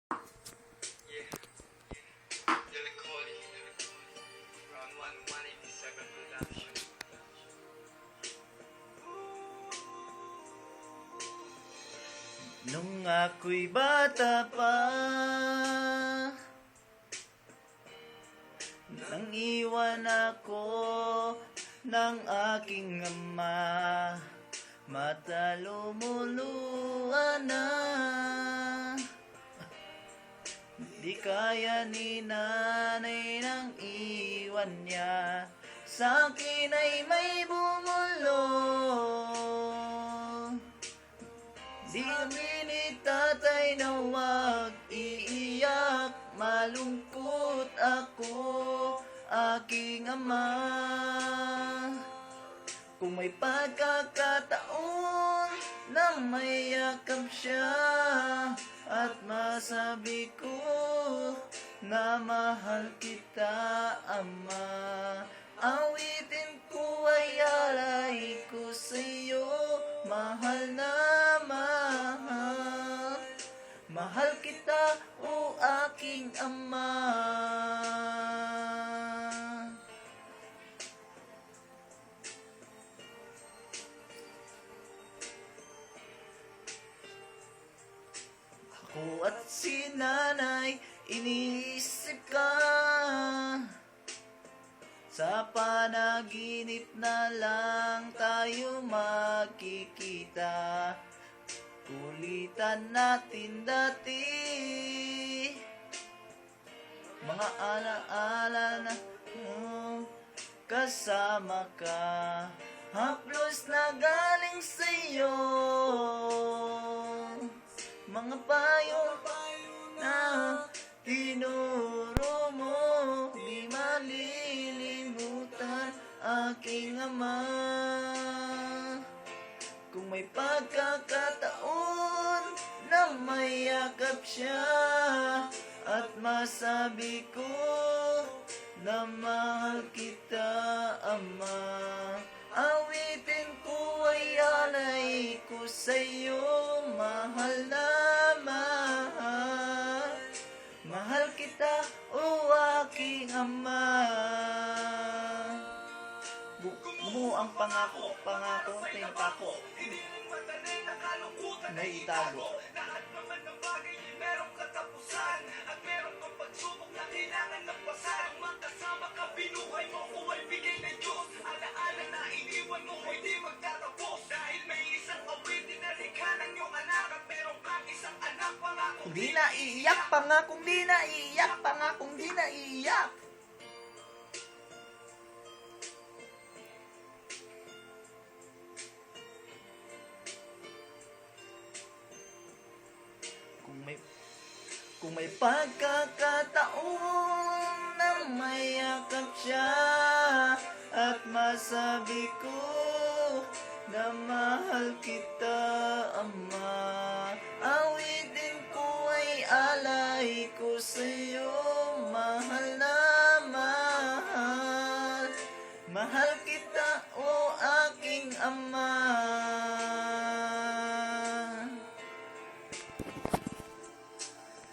Yeah, Delicoli, round 187 production. Nung ako'y bata pa, nang iwan ako ng aking ama, mata lumuluan na. Di kaya ni nanay nang iwan niya, sa'kin ay may bumulong. Di kami ni tatay na wag iiyak, malungkot ako, aking ama. Kung may pagkakataon na may yakap siya, at masabi ko na mahal kita, ama. Awitin ko ay alay ko sa'yo, mahal na mahal. Mahal kita, o aking ama. Ako at si nanay, iniisip ka. Sa panaginip na lang tayo magkikita. Kulitan natin dati, mga alaala na kasama ka, haplos na galing sa'yo. Mga payo na tinuro mo, di malilimutan, aking ama. Kung may pagkakataon na may yakap siya, at masabi ko na mahal kita, ama. Awitin ko ay alay ko sa'yo, mahal na mahal. Mahal kita, o aking ama. Bumuo ang pangako, pangako, may itago. Lahat naman ng bagay ay merong katapusan, at merong kang pagsubok na kailangan ng pasan. Magkasama ka, binuhay mo ko ay bigay ng Diyos. Alaala na iniwan mo ko hindi magtatapos, dahil may isang awitin na likha ng iyong anak, at meron kang isang anak. Pangakong Di na iiyak, pangakong di na iiyak, pangakong di na iiyak. Kung may pagkakataon na may yakap siya, at masabi ko na mahal kita, ama. Awitin ko ay alay ko sa'yo,